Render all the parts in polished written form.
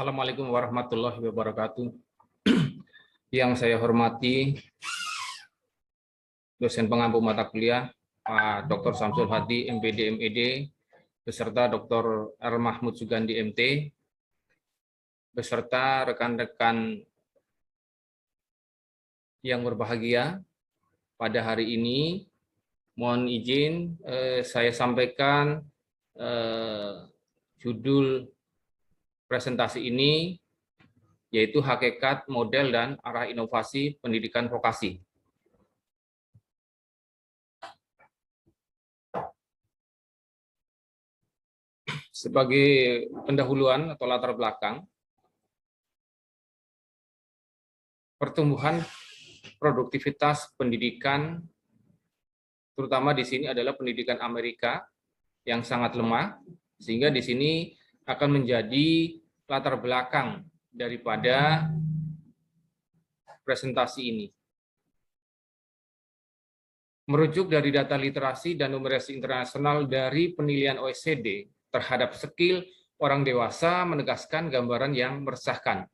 Assalamualaikum warahmatullahi wabarakatuh. Yang saya hormati dosen pengampu mata kuliah Pak Dr. Samsul Hadi, MPD MED, beserta Dr. R. Mahmud Sugandi MT, beserta rekan-rekan yang berbahagia pada hari ini. Mohon izin saya sampaikan judul presentasi ini, yaitu hakikat, model, dan arah inovasi pendidikan vokasi. Sebagai pendahuluan atau latar belakang, pertumbuhan produktivitas pendidikan, terutama di sini adalah pendidikan Amerika yang sangat lemah, sehingga di sini akan menjadi latar belakang daripada presentasi ini. Merujuk dari data literasi dan numerasi internasional dari penilaian OECD terhadap skill orang dewasa menegaskan gambaran yang meresahkan.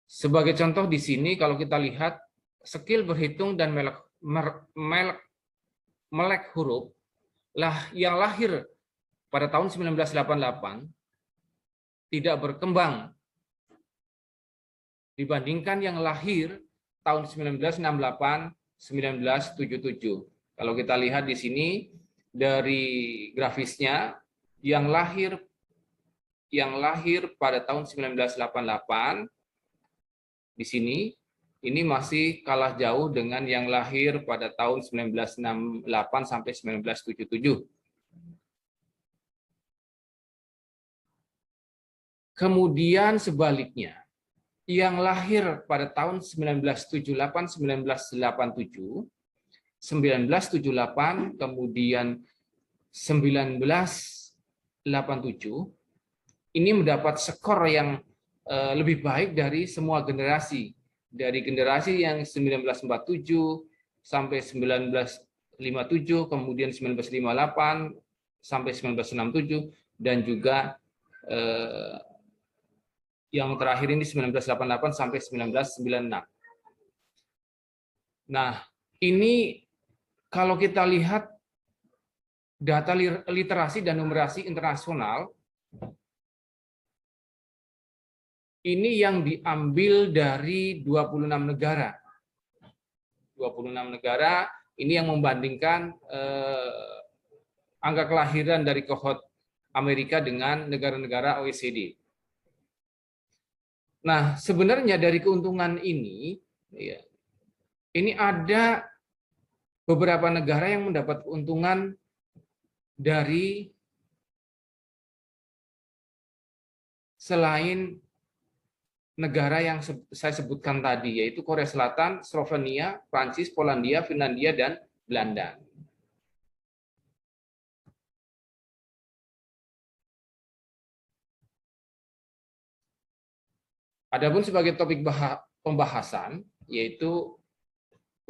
Sebagai contoh di sini, kalau kita lihat skill berhitung dan melek huruf yang lahir pada tahun 1988 tidak berkembang dibandingkan yang lahir tahun 1968, 1977. Kalau kita lihat di sini dari grafisnya, yang lahir pada tahun 1988 di sini ini masih kalah jauh dengan yang lahir pada tahun 1968 sampai 1977. Kemudian sebaliknya, yang lahir pada tahun 1978, 1987, 1978, kemudian 1987, ini mendapat skor yang lebih baik dari semua generasi. Dari generasi yang 1947 sampai 1957, kemudian 1958 sampai 1967, dan juga yang terakhir ini 1988 sampai 1996. Nah, ini kalau kita lihat data literasi dan numerasi internasional, ini yang diambil dari 26 negara. 26 negara ini yang membandingkan angka kelahiran dari kohort Amerika dengan negara-negara OECD. Nah, sebenarnya dari keuntungan ini, ya, ini ada beberapa negara yang mendapat keuntungan dari selain negara yang saya sebutkan tadi, yaitu Korea Selatan, Slovenia, Prancis, Polandia, Finlandia, dan Belanda. Adapun sebagai topik pembahasan, yaitu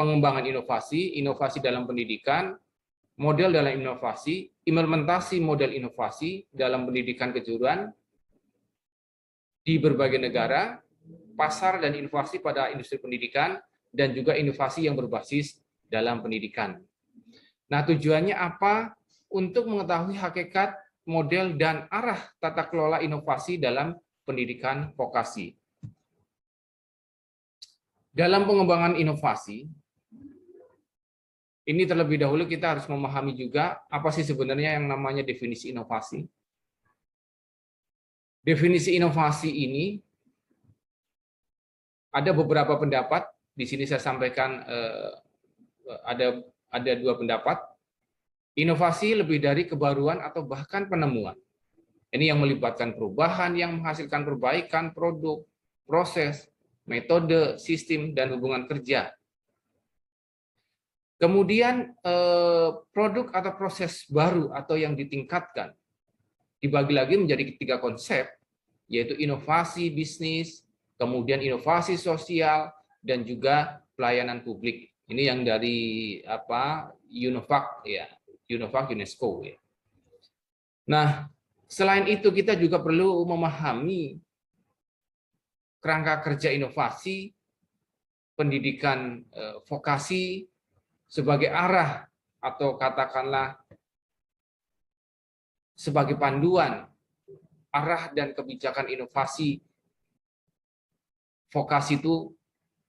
pengembangan inovasi, inovasi dalam pendidikan, model dalam inovasi, implementasi model inovasi dalam pendidikan kejuruan di berbagai negara, pasar dan inovasi pada industri pendidikan, dan juga inovasi yang berbasis dalam pendidikan. Nah, tujuannya apa? Untuk mengetahui hakikat, model, dan arah tata kelola inovasi dalam pendidikan vokasi. Dalam pengembangan inovasi, ini terlebih dahulu kita harus memahami juga apa sih sebenarnya yang namanya definisi inovasi. Definisi inovasi ini ada beberapa pendapat. Di sini saya sampaikan ada dua pendapat. Inovasi lebih dari kebaruan atau bahkan penemuan. Ini yang melibatkan perubahan yang menghasilkan perbaikan produk, proses, metode, sistem, dan hubungan kerja. Kemudian produk atau proses baru atau yang ditingkatkan dibagi lagi menjadi 3 konsep, yaitu inovasi bisnis, kemudian inovasi sosial, dan juga pelayanan publik. Ini yang dari UNOVAC ya, UNOVAC UNESCO ya. Nah, Selain itu, kita juga perlu memahami kerangka kerja inovasi, pendidikan vokasi sebagai arah atau katakanlah sebagai panduan arah dan kebijakan inovasi vokasi itu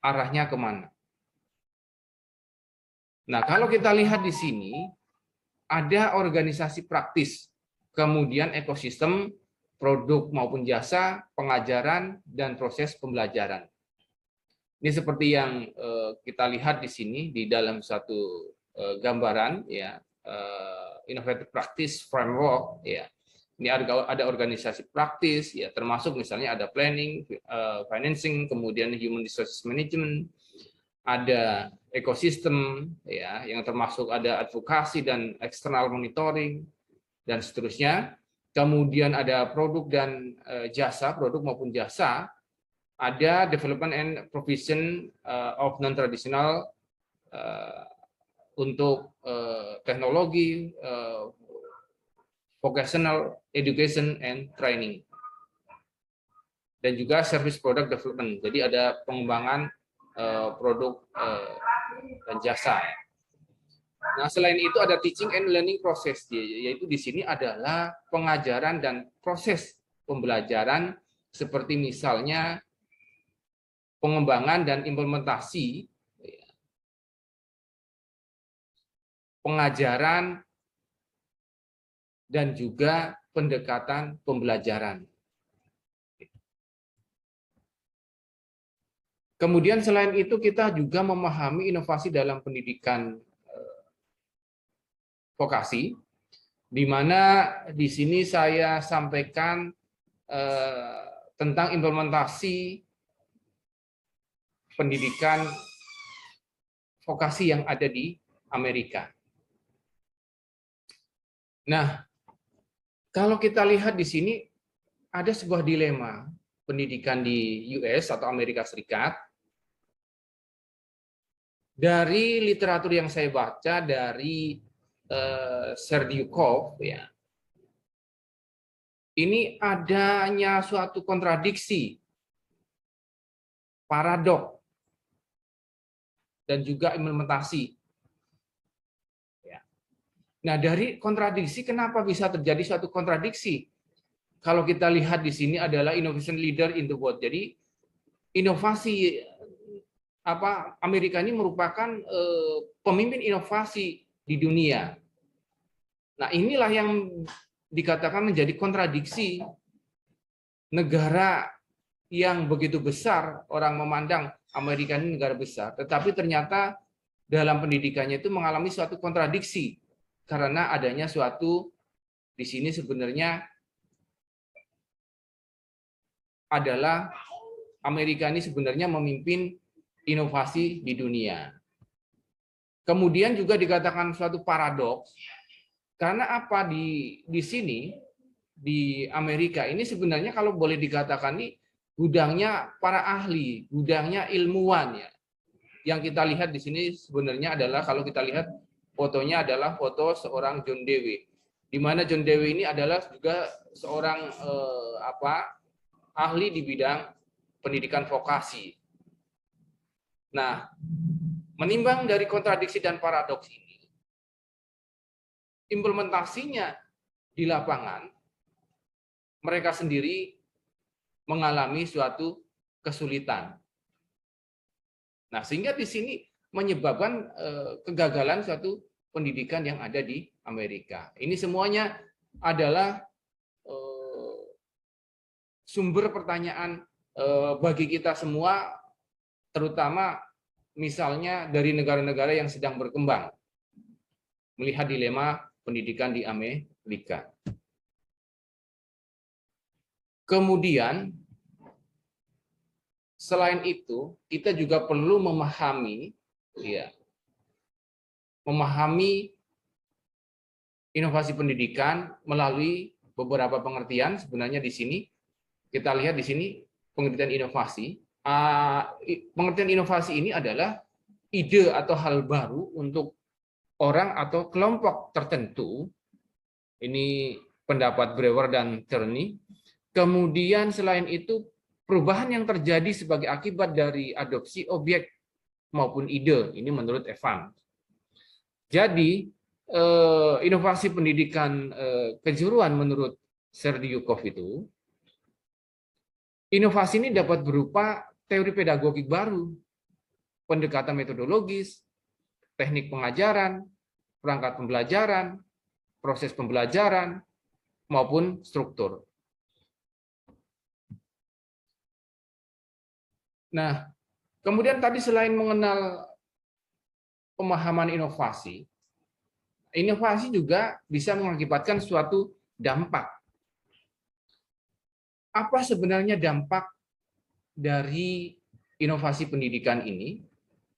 arahnya kemana. Nah, kalau kita lihat di sini, ada organisasi praktis, kemudian ekosistem, produk maupun jasa, pengajaran, dan proses pembelajaran. Ini seperti yang kita lihat di sini di dalam satu gambaran, ya, Innovative Practice Framework, ya. Ini ada organisasi praktis, ya, termasuk misalnya ada planning, financing, kemudian human resources management, ada ekosistem, ya, yang termasuk ada advokasi dan external monitoring dan seterusnya. Kemudian ada produk dan jasa, produk maupun jasa, ada development and provision of non-traditional untuk teknologi, vocational education and training, dan juga service product development. Jadi ada pengembangan produk dan jasa. Nah, selain itu ada teaching and learning process, yaitu di sini adalah pengajaran dan proses pembelajaran, seperti misalnya pengembangan dan implementasi pengajaran dan juga pendekatan pembelajaran. Kemudian selain itu kita juga memahami inovasi dalam pendidikan vokasi, di mana di sini saya sampaikan tentang implementasi pendidikan vokasi yang ada di Amerika. Nah, kalau kita lihat di sini ada sebuah dilema pendidikan di US atau Amerika Serikat. Dari literatur yang saya baca dari Serdyukov, ya, ini adanya suatu kontradiksi, paradok, dan juga implementasi. Ya. Nah, dari kontradiksi, kenapa bisa terjadi suatu kontradiksi? Kalau kita lihat di sini adalah innovation leader in the world. Jadi inovasi Amerika ini merupakan pemimpin inovasi di dunia. Nah, inilah yang dikatakan menjadi kontradiksi. Negara yang begitu besar, orang memandang Amerika ini negara besar, tetapi ternyata dalam pendidikannya itu mengalami suatu kontradiksi karena adanya suatu di sini sebenarnya adalah Amerika ini sebenarnya memimpin inovasi di dunia. Kemudian juga dikatakan suatu paradoks, karena apa di sini, di Amerika ini sebenarnya kalau boleh dikatakan ini gudangnya para ahli, gudangnya ilmuwan, ya. Yang kita lihat di sini sebenarnya adalah, kalau kita lihat fotonya adalah foto seorang John Dewey, di mana John Dewey ini adalah juga seorang ahli di bidang pendidikan vokasi. Nah, menimbang dari kontradiksi dan paradoks ini, implementasinya di lapangan, mereka sendiri mengalami suatu kesulitan. Nah, sehingga di sini menyebabkan kegagalan suatu pendidikan yang ada di Amerika. Ini semuanya adalah sumber pertanyaan bagi kita semua, terutama misalnya dari negara-negara yang sedang berkembang, melihat dilema pendidikan di Amerika. Kemudian, selain itu, kita juga perlu memahami inovasi pendidikan melalui beberapa pengertian. Sebenarnya di sini kita lihat di sini pengertian inovasi. Pengertian inovasi ini adalah ide atau hal baru untuk orang atau kelompok tertentu. Ini pendapat Brewer dan Tierney. Kemudian selain itu, perubahan yang terjadi sebagai akibat dari adopsi objek maupun ide, ini menurut Evans. Jadi, inovasi pendidikan kejuruan menurut Serdyukov itu, inovasi ini dapat berupa teori pedagogik baru, pendekatan metodologis, teknik pengajaran, perangkat pembelajaran, proses pembelajaran, maupun struktur. Nah, kemudian tadi selain mengenal pemahaman inovasi, inovasi juga bisa mengakibatkan suatu dampak. Apa sebenarnya dampak dari inovasi pendidikan ini?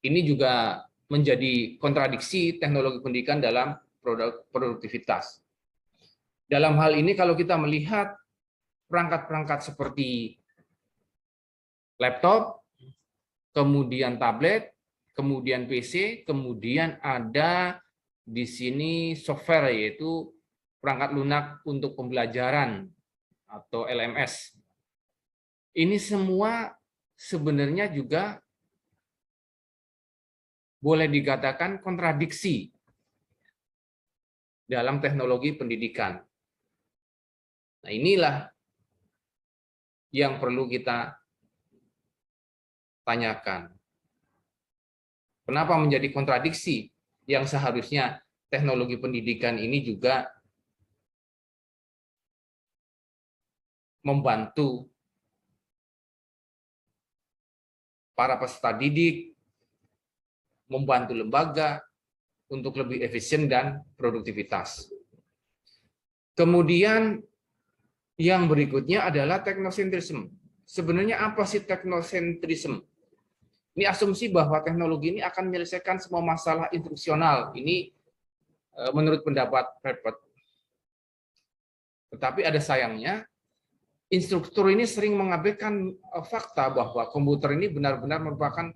Ini juga menjadi kontradiksi teknologi pendidikan dalam produktivitas. Dalam hal ini kalau kita melihat perangkat-perangkat seperti laptop, kemudian tablet, kemudian PC, kemudian ada di sini software yaitu perangkat lunak untuk pembelajaran atau LMS. Ini semua sebenarnya juga boleh dikatakan kontradiksi dalam teknologi pendidikan. Nah, inilah yang perlu kita tanyakan. Kenapa menjadi kontradiksi yang seharusnya teknologi pendidikan ini juga membantu para peserta didik, membantu lembaga untuk lebih efisien dan produktivitas. Kemudian yang berikutnya adalah teknosentrisme. Sebenarnya apa sih teknosentrisme? Ini asumsi bahwa teknologi ini akan menyelesaikan semua masalah instruksional. Ini menurut pendapat Herbert. Tetapi ada sayangnya, instruktur ini sering mengabaikan fakta bahwa komputer ini benar-benar merupakan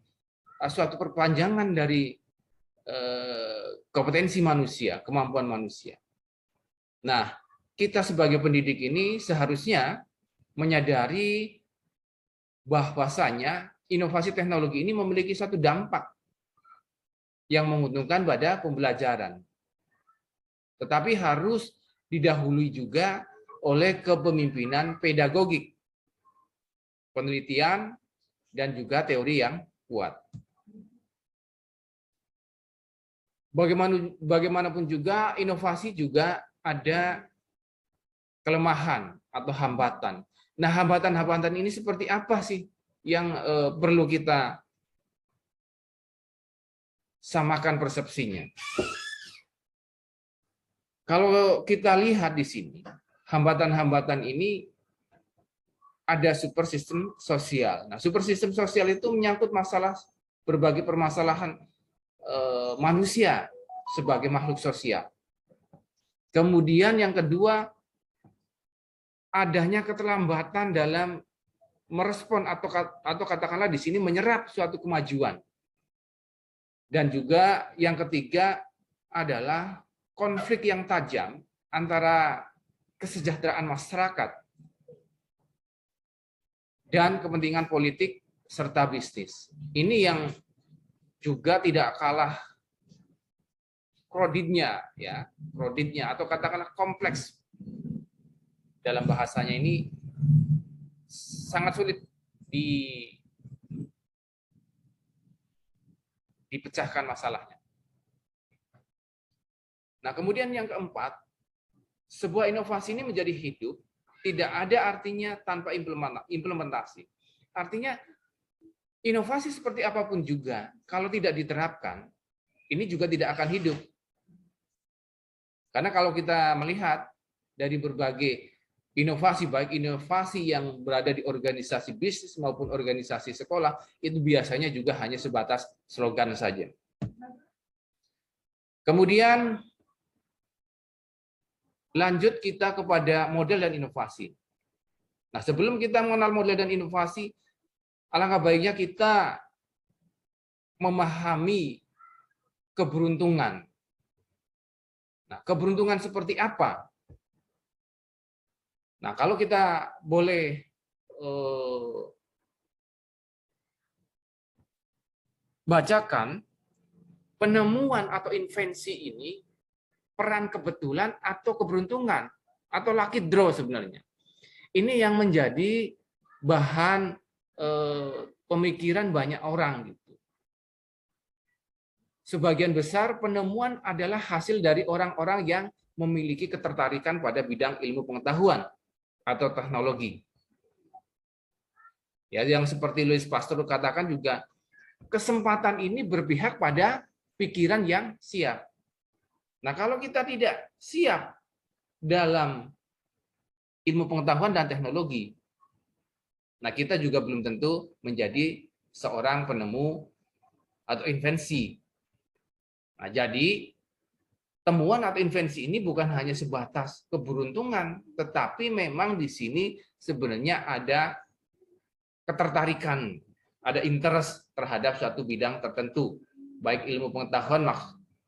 suatu perpanjangan dari kompetensi manusia, kemampuan manusia. Nah, kita sebagai pendidik ini seharusnya menyadari bahwasanya inovasi teknologi ini memiliki satu dampak yang menguntungkan pada pembelajaran. Tetapi harus didahului juga oleh kepemimpinan pedagogik, penelitian, dan juga teori yang kuat. Bagaimanapun juga, inovasi juga ada kelemahan atau hambatan. Nah, hambatan-hambatan ini seperti apa sih yang perlu kita samakan persepsinya? Kalau kita lihat di sini, hambatan-hambatan ini ada super sistem sosial. Nah, super sistem sosial itu menyangkut masalah berbagai permasalahan manusia sebagai makhluk sosial. Kemudian yang kedua, adanya keterlambatan dalam merespon atau katakanlah di sini menyerap suatu kemajuan. Dan juga yang ketiga adalah konflik yang tajam antara kesejahteraan masyarakat dan kepentingan politik serta bisnis. Ini yang juga tidak kalah kroditnya, ya, kroditnya atau katakanlah kompleks. Dalam bahasanya ini sangat sulit dipecahkan masalahnya. Nah, kemudian yang keempat, sebuah inovasi ini menjadi hidup tidak ada artinya tanpa implementasi. Artinya inovasi seperti apapun juga, kalau tidak diterapkan, ini juga tidak akan hidup. Karena kalau kita melihat dari berbagai inovasi, baik inovasi yang berada di organisasi bisnis maupun organisasi sekolah, itu biasanya juga hanya sebatas slogan saja. Kemudian lanjut kita kepada model dan inovasi. Nah, sebelum kita mengenal model dan inovasi, alangkah baiknya kita memahami keberuntungan. Nah, keberuntungan seperti apa Nah, kalau kita boleh bacakan penemuan atau invensi ini peran kebetulan atau keberuntungan atau lucky draw sebenarnya. Ini yang menjadi bahan pemikiran banyak orang gitu. Sebagian besar penemuan adalah hasil dari orang-orang yang memiliki ketertarikan pada bidang ilmu pengetahuan atau teknologi. Ya, yang seperti Louis Pasteur katakan juga, kesempatan ini berpihak pada pikiran yang siap. Nah, kalau kita tidak siap dalam ilmu pengetahuan dan teknologi, nah kita juga belum tentu menjadi seorang penemu atau invensi. Nah, jadi temuan atau invensi ini bukan hanya sebatas keberuntungan, tetapi memang di sini sebenarnya ada ketertarikan, ada interest terhadap suatu bidang tertentu, baik ilmu pengetahuan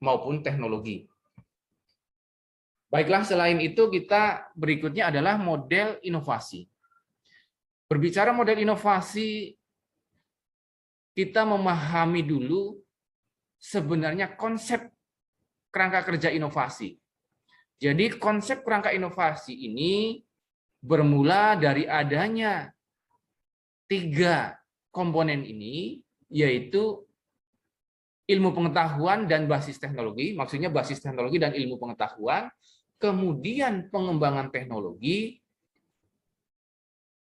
maupun teknologi. Baiklah, selain itu kita berikutnya adalah model inovasi. Berbicara model inovasi, kita memahami dulu sebenarnya konsep kerangka kerja inovasi. Jadi konsep kerangka inovasi ini bermula dari adanya 3 komponen ini, yaitu ilmu pengetahuan dan basis teknologi, maksudnya basis teknologi dan ilmu pengetahuan, kemudian pengembangan teknologi,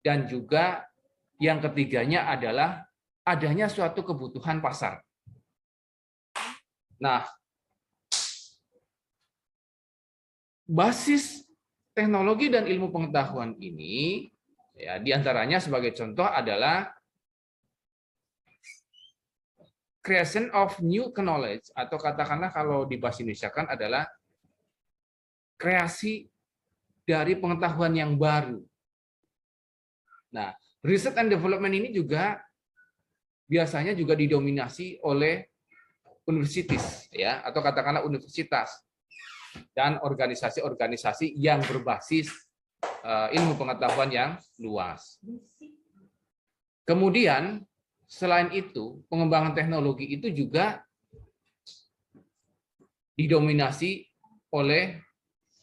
dan juga yang ketiganya adalah adanya suatu kebutuhan pasar. Nah, basis teknologi dan ilmu pengetahuan ini, ya, diantaranya sebagai contoh adalah creation of new knowledge, atau katakanlah kalau di bahasa Indonesia kan adalah kreasi dari pengetahuan yang baru. Nah, research and development ini juga biasanya juga didominasi oleh universitas, ya, atau katakanlah universitas dan organisasi-organisasi yang berbasis ilmu pengetahuan yang luas. Kemudian selain itu, pengembangan teknologi itu juga didominasi oleh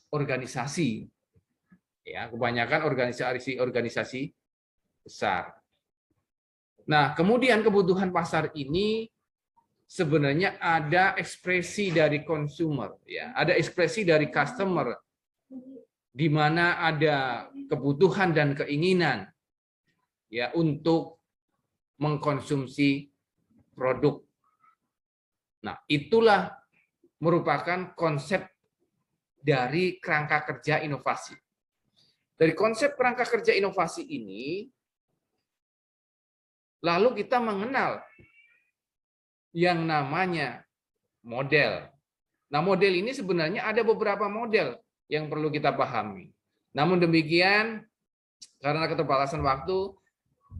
organisasi, ya, kebanyakan organisasi besar. Nah, kemudian kebutuhan pasar ini sebenarnya ada ekspresi dari consumer, ya, ada ekspresi dari customer, di mana ada kebutuhan dan keinginan, ya, untuk mengkonsumsi produk. Nah, itulah merupakan konsep dari kerangka kerja inovasi. Dari konsep kerangka kerja inovasi ini, lalu kita mengenal yang namanya model. Nah, model ini sebenarnya ada beberapa model yang perlu kita pahami. Namun demikian, karena keterbatasan waktu,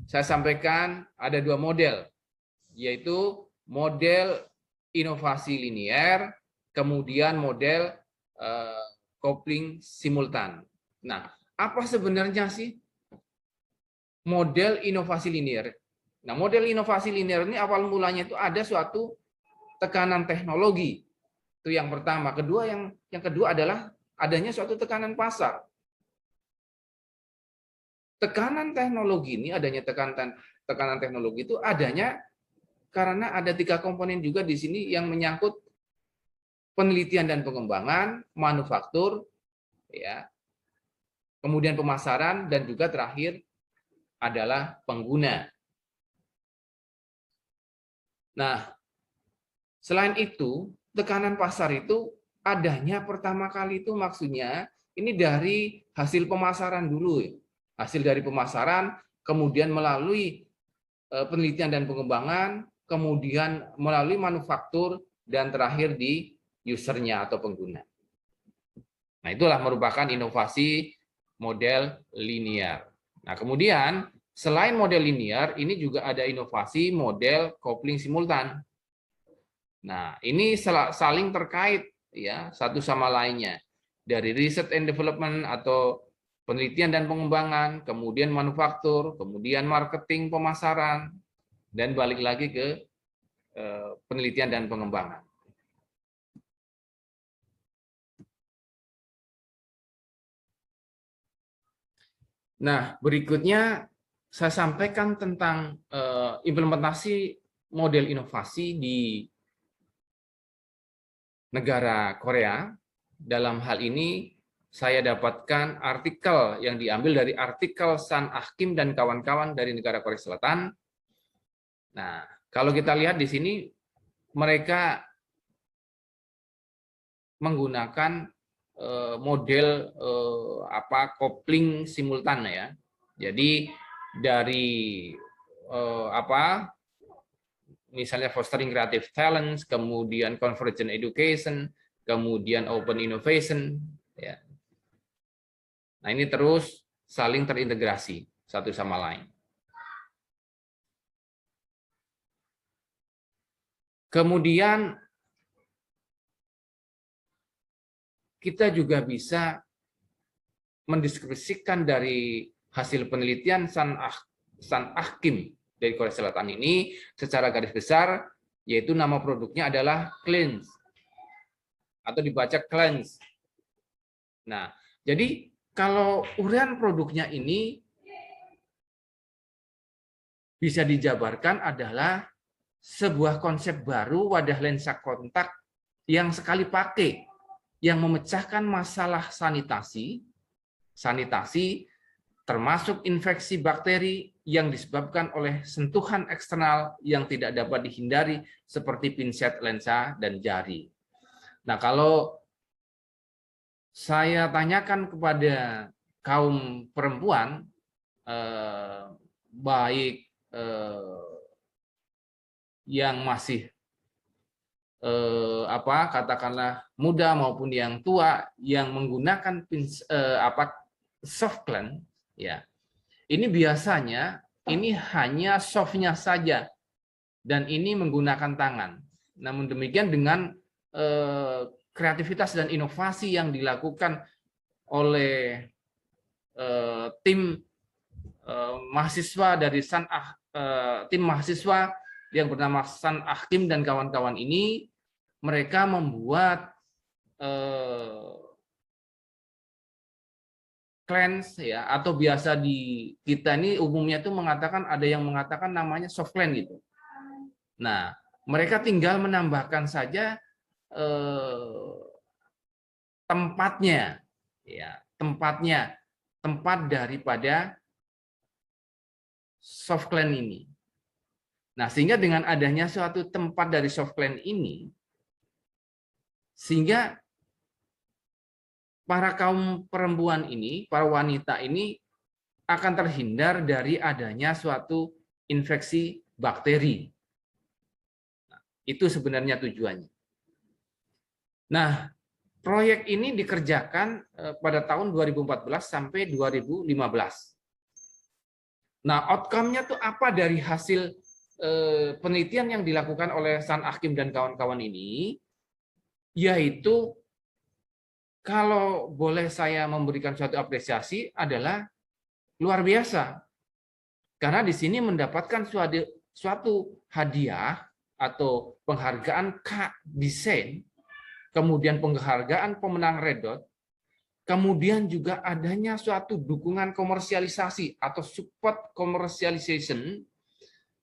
saya sampaikan ada 2 model, yaitu model inovasi linier, kemudian model kopling simultan. Nah, apa sebenarnya sih model inovasi linier? Nah, model inovasi linier ini awal mulanya itu ada suatu tekanan teknologi. Itu yang pertama. Kedua, yang kedua adalah adanya suatu tekanan pasar. Tekanan teknologi ini, adanya tekanan teknologi itu adanya karena ada 3 komponen juga di sini yang menyangkut penelitian dan pengembangan, manufaktur, ya, kemudian pemasaran, dan juga terakhir adalah pengguna. Nah, selain itu, tekanan pasar itu adanya pertama kali itu maksudnya ini dari hasil pemasaran dulu. Hasil dari pemasaran, kemudian melalui penelitian dan pengembangan, kemudian melalui manufaktur, dan terakhir di usernya atau pengguna. Nah, itulah merupakan inovasi model linear. Nah, kemudian selain model linear, ini juga ada inovasi model kopling simultan. Nah, ini saling terkait, ya, satu sama lainnya. Dari research and development atau penelitian dan pengembangan, kemudian manufaktur, kemudian marketing, pemasaran, dan balik lagi ke penelitian dan pengembangan. Nah, berikutnya saya sampaikan tentang implementasi model inovasi di negara Korea. Dalam hal ini saya dapatkan artikel yang diambil dari artikel Sun Ah Kim dan kawan-kawan dari negara Korea Selatan. Nah, kalau kita lihat di sini mereka menggunakan model kopling simultan ya. Jadi dari misalnya fostering creative talents, kemudian convergent education, kemudian open innovation ya. Nah, ini terus saling terintegrasi satu sama lain. Kemudian kita juga bisa mendeskripsikan dari hasil penelitian Sun Ah Kim dari Korea Selatan ini secara garis besar, yaitu nama produknya adalah Cleanse atau dibaca Cleanse. Nah, jadi kalau uraian produknya ini bisa dijabarkan adalah sebuah konsep baru wadah lensa kontak yang sekali pakai, yang memecahkan masalah sanitasi termasuk infeksi bakteri yang disebabkan oleh sentuhan eksternal yang tidak dapat dihindari seperti pinset lensa dan jari. Nah, kalau saya tanyakan kepada kaum perempuan, baik yang masih katakanlah muda maupun yang tua yang menggunakan soft cleanse, ya, ini biasanya ini hanya softnya saja dan ini menggunakan tangan. Namun demikian dengan kreativitas dan inovasi yang dilakukan oleh tim mahasiswa dari tim mahasiswa yang bernama Sun Ah Kim dan kawan-kawan ini, mereka membuat cleanse ya, atau biasa di kita ini umumnya itu mengatakan, ada yang mengatakan namanya soft cleanse gitu. Nah, mereka tinggal menambahkan saja tempatnya ya, tempat daripada soft cleanse ini. Nah, sehingga dengan adanya suatu tempat dari soft cleanse ini, sehingga para kaum perempuan ini, para wanita ini akan terhindar dari adanya suatu infeksi bakteri. Nah, itu sebenarnya tujuannya. Nah, proyek ini dikerjakan pada tahun 2014 sampai 2015. Nah, outcome-nya tuh apa dari hasil penelitian yang dilakukan oleh Sun Ah Kim dan kawan-kawan ini? Yaitu, kalau boleh saya memberikan suatu apresiasi, adalah luar biasa. Karena di sini mendapatkan suatu hadiah atau penghargaan K Desain, kemudian penghargaan pemenang Red Dot, kemudian juga adanya suatu dukungan komersialisasi atau support commercialization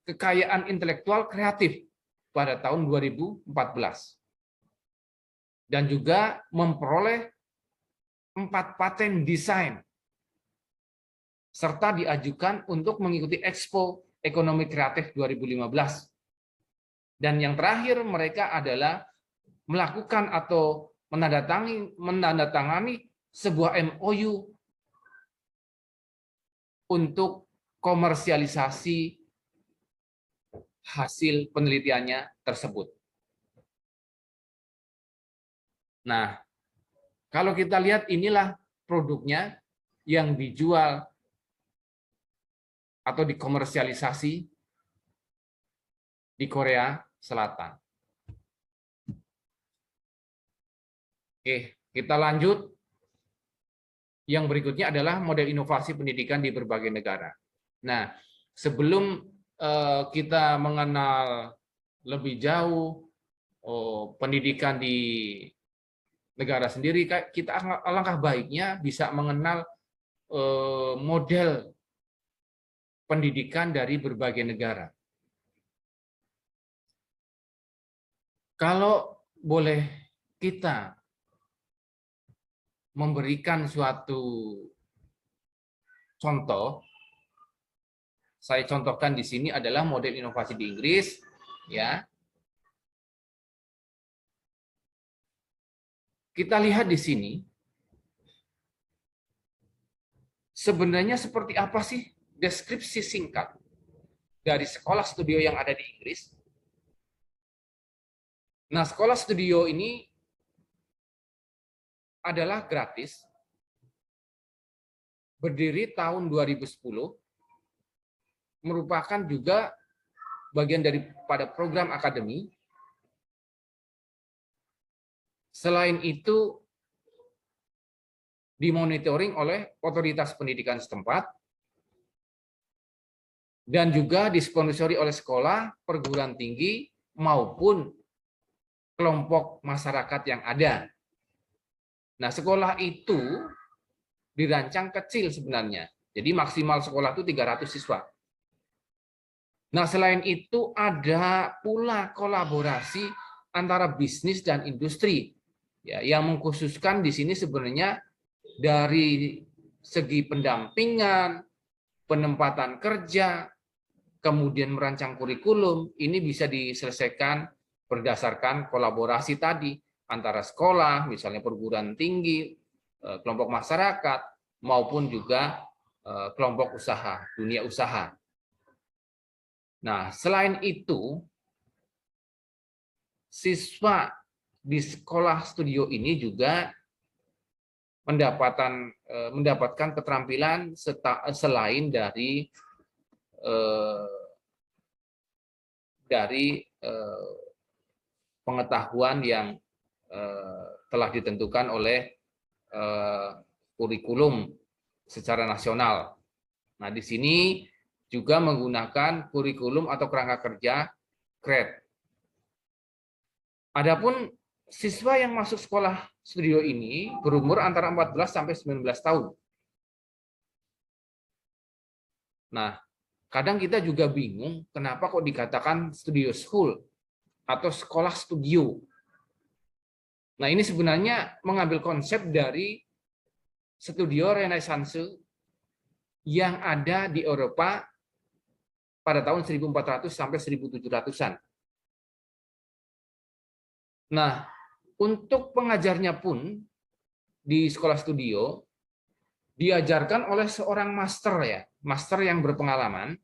kekayaan intelektual kreatif pada tahun 2014. Dan juga memperoleh 4 paten desain serta diajukan untuk mengikuti Expo Ekonomi Kreatif 2015. Dan yang terakhir, mereka adalah melakukan atau menandatangani sebuah MOU untuk komersialisasi hasil penelitiannya tersebut. Nah, kalau kita lihat, inilah produknya yang dijual atau dikomersialisasi di Korea Selatan. Oke, kita lanjut. Yang berikutnya adalah model inovasi pendidikan di berbagai negara. Nah, sebelum kita mengenal lebih jauh pendidikan di negara sendiri, kita alangkah baiknya bisa mengenal model pendidikan dari berbagai negara. Kalau boleh kita memberikan suatu contoh, saya contohkan di sini adalah model inovasi di Inggris, ya. Kita lihat di sini, sebenarnya seperti apa sih deskripsi singkat dari sekolah studio yang ada di Inggris. Nah, sekolah studio ini adalah gratis, berdiri tahun 2010, merupakan juga bagian daripada program akademi. Selain itu, dimonitoring oleh otoritas pendidikan setempat, dan juga disponsori oleh sekolah, perguruan tinggi, maupun kelompok masyarakat yang ada. Nah, sekolah itu dirancang kecil sebenarnya. Jadi maksimal sekolah itu 300 siswa. Nah, selain itu ada pula kolaborasi antara bisnis dan industri. Ya, yang mengkhususkan di sini sebenarnya dari segi pendampingan, penempatan kerja, kemudian merancang kurikulum, ini bisa diselesaikan berdasarkan kolaborasi tadi antara sekolah, misalnya perguruan tinggi, kelompok masyarakat, maupun juga kelompok usaha, dunia usaha. Nah, selain itu, siswa di sekolah studio ini juga mendapatkan keterampilan selain dari pengetahuan yang telah ditentukan oleh kurikulum secara nasional. Nah, di sini juga menggunakan kurikulum atau kerangka kerja CRED. Adapun siswa yang masuk sekolah studio ini berumur antara 14 sampai 19 tahun. Nah, kadang kita juga bingung kenapa kok dikatakan studio school atau sekolah studio. Nah, ini sebenarnya mengambil konsep dari studio Renaissance yang ada di Eropa pada tahun 1400 sampai 1700-an. Nah, untuk pengajarnya pun di sekolah studio diajarkan oleh seorang master ya, master yang berpengalaman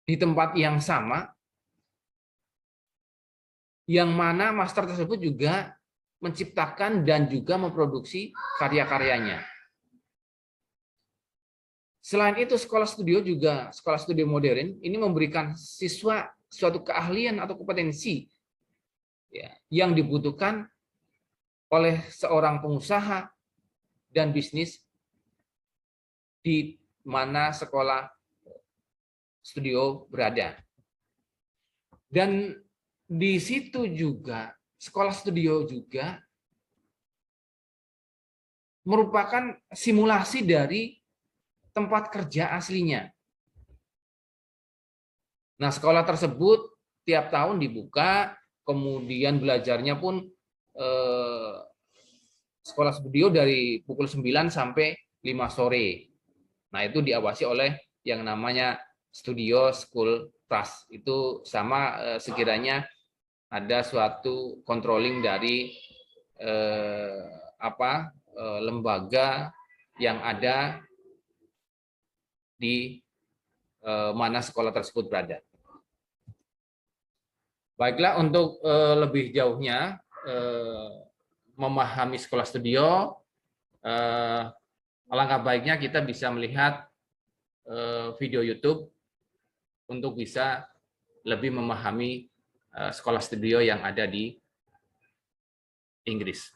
di tempat yang sama, yang mana master tersebut juga menciptakan dan juga memproduksi karya-karyanya. Selain itu, sekolah studio juga, sekolah studio modern, ini memberikan siswa suatu keahlian atau kompetensi ya, yang dibutuhkan oleh seorang pengusaha dan bisnis di mana sekolah studio berada. Dan di situ juga, sekolah studio juga merupakan simulasi dari tempat kerja aslinya. Nah, sekolah tersebut tiap tahun dibuka, kemudian belajarnya pun sekolah studio dari pukul 9 sampai 5 sore. Nah, itu diawasi oleh yang namanya studio school trust. Itu sama sekiranya ada suatu controlling dari lembaga yang ada di mana sekolah tersebut berada. Baiklah, untuk lebih jauhnya memahami sekolah studio, alangkah baiknya kita bisa melihat video YouTube untuk bisa lebih memahami sekolah studio yang ada di Inggris.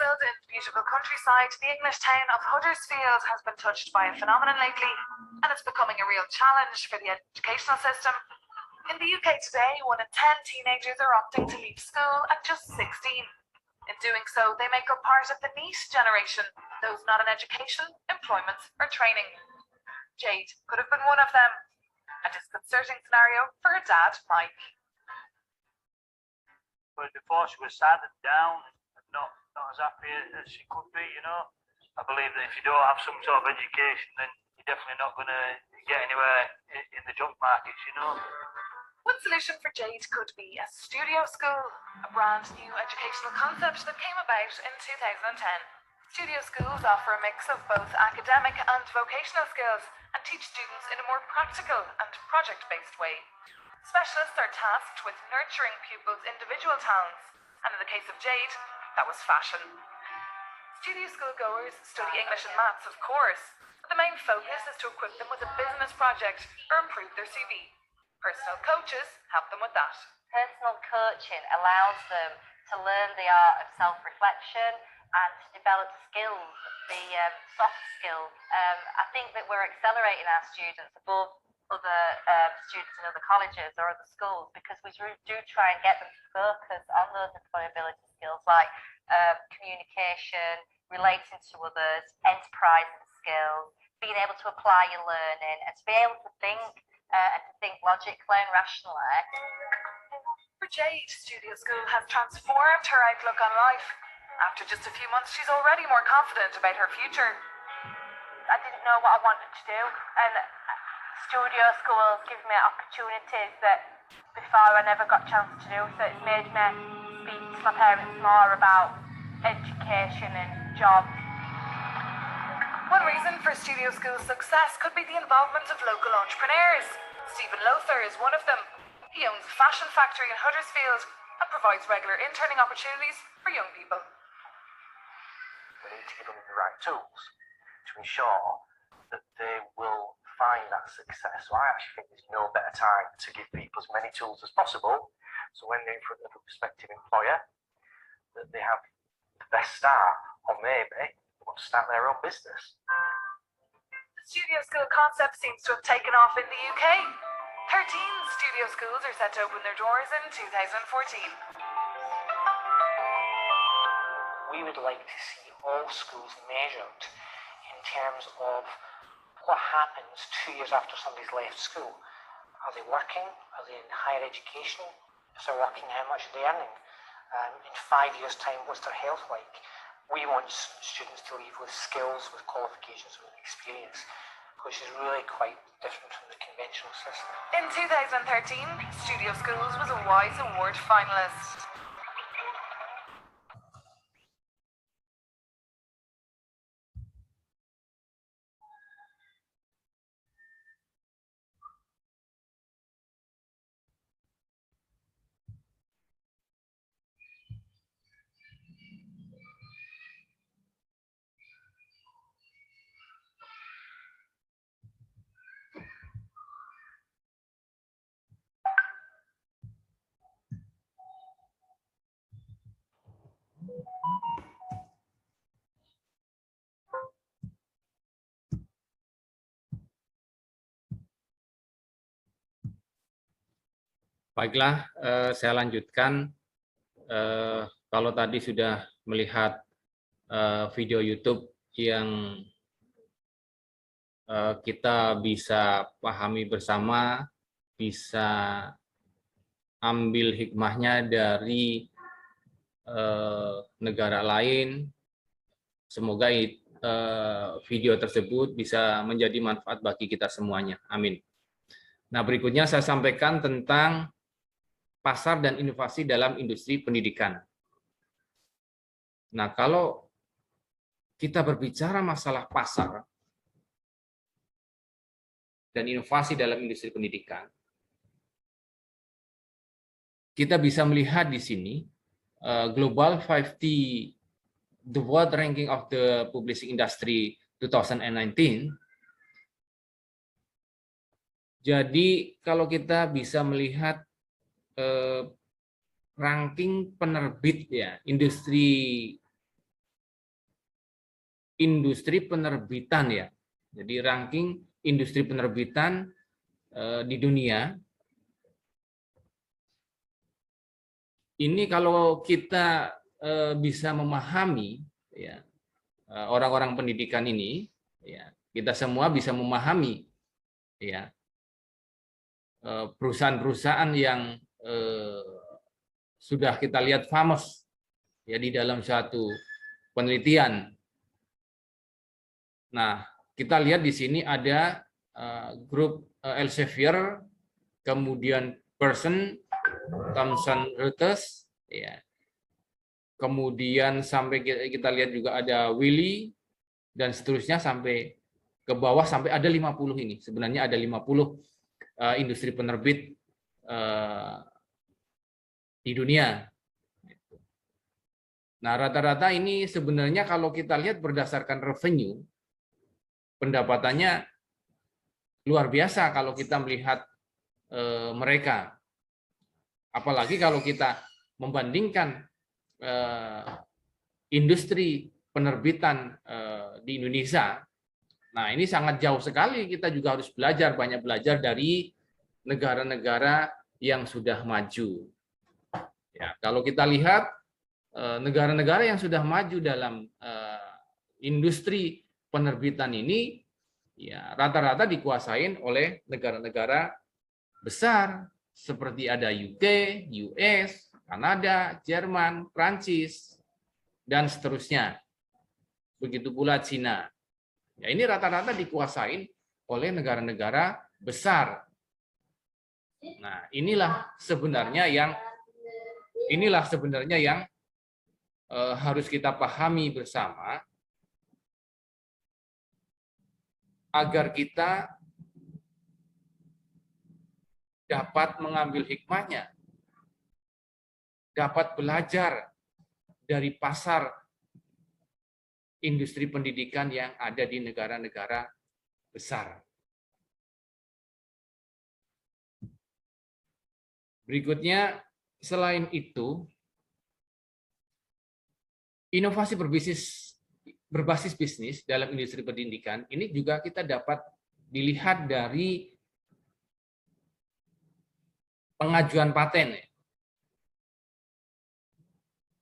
Nestled in beautiful countryside, the English town of Huddersfield has been touched by a phenomenon lately, and it's becoming a real challenge for the educational system. In the UK today, 1 in 10 teenagers are opting to leave school at just 16. In doing so, they make up part of the NEET generation, those not in education, employment, or training. Jade could have been one of them. A disconcerting scenario for her dad, Mike. But before she was sad and down, and not as happy as she could be, you know. I believe that if you don't have some sort of education, then you're definitely not going to get anywhere in the job markets, you know. One solution for Jade could be a studio school, a brand new educational concept that came about in 2010. Studio schools offer a mix of both academic and vocational skills and teach students in a more practical and project-based way. Specialists are tasked with nurturing pupils' individual talents, and in the case of Jade, that was fashion. Studio school goers study English and maths, of course, but the main focus is to equip them with a business project or improve their CV. Personal coaches help them with that. Personal coaching allows them to learn the art of self-reflection and to develop skills, the soft skills. I think that we're accelerating our students above other students in other colleges or other schools because we do try and get them to focus on those employability skills like communication, relating to others, enterprising skills, being able to apply your learning and to be able to think and to think logically and rationally. For Jade, studio school has transformed her outlook on life. After just a few months, she's already more confident about her future. I didn't know what I wanted to do, and studio school gives me opportunities that before I never got a chance to do, so it's made me speak to my parents more about education and jobs. One reason for studio school's success could be the involvement of local entrepreneurs. Stephen Lothar is one of them. He owns a fashion factory in Huddersfield and provides regular interning opportunities for young people. We need to give them the right tools to ensure that they will find that success. So I actually think there's no better time to give people as many tools as possible, so when they're in front of a prospective employer, that they have the best start, or maybe they want to start their own business. The studio school concept seems to have taken off in the UK. 13 studio schools are set to open their doors in 2014. We would like to see all schools measured in terms of what happens 2 years after somebody's left school. Are they working? Are they in higher education? If they're working, how much are they earning? In 5 years' time, what's their health like? We want students to leave with skills, with qualifications, with experience, which is really quite different from the conventional system. In 2013, Studio Schools was a Wise Award finalist. Baiklah, saya lanjutkan. Kalau tadi sudah melihat video YouTube yang kita bisa pahami bersama, bisa ambil hikmahnya dari negara lain. Semoga video tersebut bisa menjadi manfaat bagi kita semuanya. Amin. Nah, berikutnya saya sampaikan tentang pasar dan inovasi dalam industri pendidikan. Nah, kalau kita berbicara masalah pasar dan inovasi dalam industri pendidikan, kita bisa melihat di sini Global 50, the World Ranking of the Publishing Industry 2019. Jadi kalau kita bisa melihat ranking penerbit ya industri industri penerbitan ya. Jadi ranking industri penerbitan di dunia. Ini kalau kita bisa memahami ya, orang-orang pendidikan ini, ya, kita semua bisa memahami ya, perusahaan-perusahaan yang sudah kita lihat famous ya di dalam satu penelitian. Nah, kita lihat di sini ada grup Elsevier, kemudian Pearson, Thomson Reuters, ya. Kemudian sampai kita lihat juga ada Wiley dan seterusnya sampai ke bawah sampai ada 50 ini. Sebenarnya ada 50 industri penerbit di dunia. Nah, rata-rata ini sebenarnya kalau kita lihat berdasarkan revenue, pendapatannya luar biasa kalau kita melihat mereka. Apalagi kalau kita membandingkan industri penerbitan di Indonesia, nah ini sangat jauh sekali. Kita juga harus belajar, banyak belajar dari negara-negara yang sudah maju. Ya, kalau kita lihat negara-negara yang sudah maju dalam industri penerbitan ini, ya rata-rata dikuasain oleh negara-negara besar seperti ada UK, US, Kanada, Jerman, Prancis, dan seterusnya. Begitu pula Cina. Ya, ini rata-rata dikuasain oleh negara-negara besar. Nah, inilah sebenarnya yang harus kita pahami bersama agar kita dapat mengambil hikmahnya, dapat belajar dari pasar industri pendidikan yang ada di negara-negara besar. Berikutnya, selain itu, inovasi berbasis bisnis dalam industri pendidikan ini juga kita dapat dilihat dari pengajuan paten.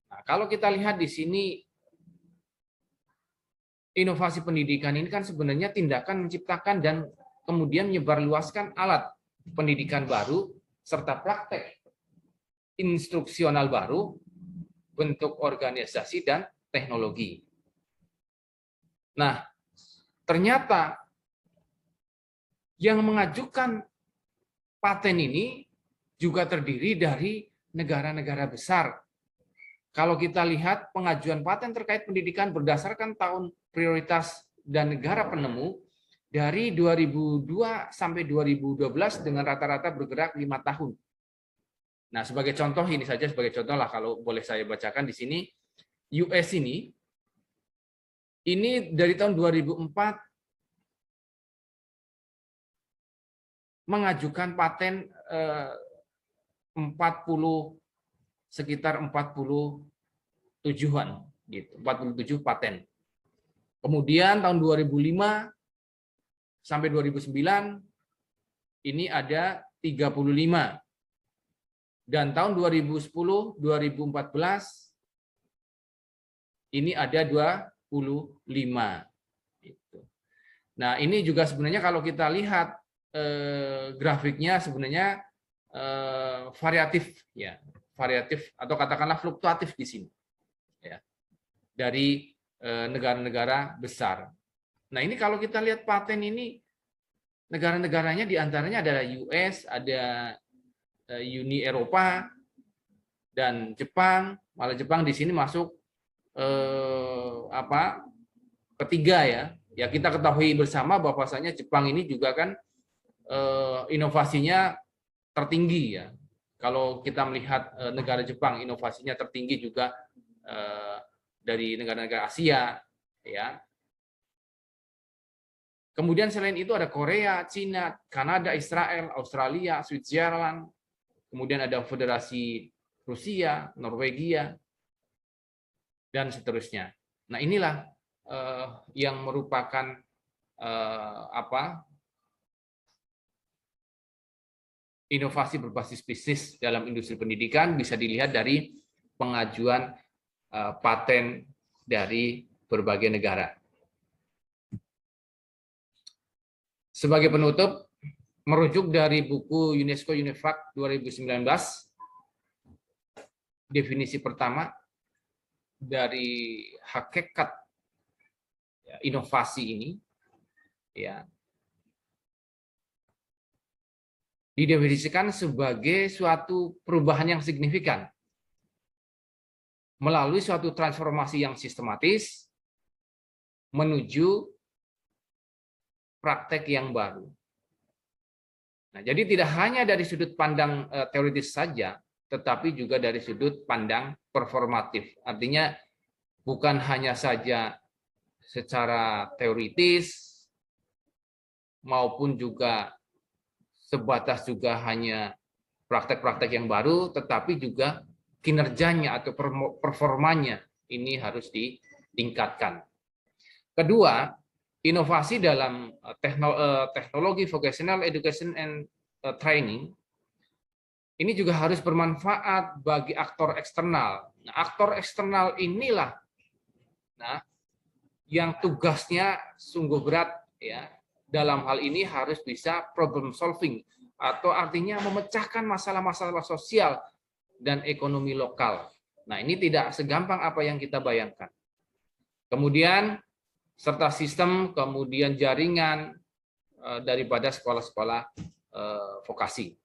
Nah, kalau kita lihat di sini, inovasi pendidikan ini kan sebenarnya tindakan menciptakan dan kemudian menyebarluaskan alat pendidikan baru serta praktek instruksional baru, bentuk organisasi dan teknologi. Nah, ternyata yang mengajukan paten ini juga terdiri dari negara-negara besar. Kalau kita lihat pengajuan paten terkait pendidikan berdasarkan tahun prioritas dan negara penemu dari 2002 sampai 2012 dengan rata-rata bergerak 5 tahun. Nah, sebagai contoh ini saja sebagai contoh lah kalau boleh saya bacakan di sini, US ini dari tahun 2004 mengajukan paten sekitar 47-an gitu, 47 paten. Kemudian tahun 2005 sampai 2009 ini ada 35. Dan tahun 2010 2014 ini ada 25 gitu. Nah, ini juga sebenarnya kalau kita lihat grafiknya sebenarnya variatif ya, variatif atau katakanlah fluktuatif di sini ya, dari negara-negara besar. Nah, ini kalau kita lihat paten ini negara-negaranya diantaranya adalah US, ada Uni Eropa dan Jepang. Malah Jepang di sini masuk ketiga ya. Ya kita ketahui bersama bahwasanya Jepang ini juga kan inovasinya tertinggi ya. Kalau kita melihat negara Jepang, inovasinya tertinggi juga dari negara-negara Asia ya. Kemudian selain itu ada Korea, Cina, Kanada, Israel, Australia, Switzerland, kemudian ada Federasi Rusia, Norwegia, dan seterusnya. Nah, inilah yang merupakan inovasi berbasis bisnis dalam industri pendidikan bisa dilihat dari pengajuan paten dari berbagai negara. Sebagai penutup, merujuk dari buku UNESCO UNIVAC 2019, definisi pertama dari hakikat inovasi ini, ya, didefinisikan sebagai suatu perubahan yang signifikan melalui suatu transformasi yang sistematis menuju praktek yang baru. Nah, jadi tidak hanya dari sudut pandang teoritis saja, tetapi juga dari sudut pandang performatif. Artinya bukan hanya saja secara teoritis maupun juga sebatas juga hanya praktek-praktek yang baru, tetapi juga kinerjanya atau performanya ini harus ditingkatkan. Kedua, inovasi dalam teknologi vocational education and training ini juga harus bermanfaat bagi aktor eksternal. Nah, aktor eksternal inilah yang tugasnya sungguh berat, ya. Dalam hal ini harus bisa problem solving, atau artinya memecahkan masalah-masalah sosial dan ekonomi lokal. Nah, ini tidak segampang apa yang kita bayangkan. Kemudian serta sistem, kemudian jaringan daripada sekolah-sekolah vokasi.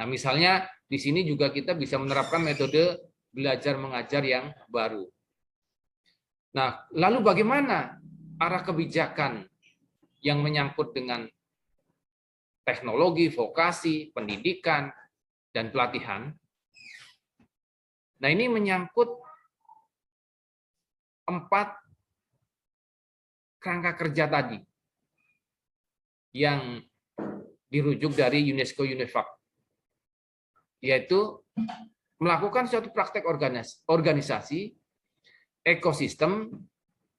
Nah, misalnya di sini juga kita bisa menerapkan metode belajar mengajar yang baru. Nah, lalu bagaimana arah kebijakan yang menyangkut dengan teknologi, vokasi, pendidikan, dan pelatihan? Nah, ini menyangkut 4 kerangka kerja tadi yang dirujuk dari UNESCO UNIVAC, yaitu melakukan suatu praktek organisasi, ekosistem,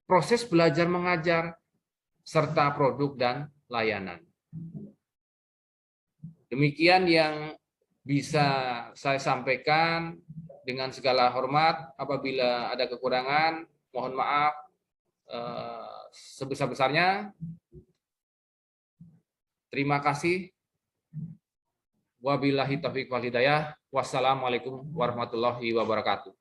proses belajar mengajar, serta produk dan layanan. Demikian yang bisa saya sampaikan. Dengan segala hormat, apabila ada kekurangan, mohon maaf sebesar-besarnya. Terima kasih. Wabillahi taufiq wal hidayah. Wassalamualaikum warahmatullahi wabarakatuh.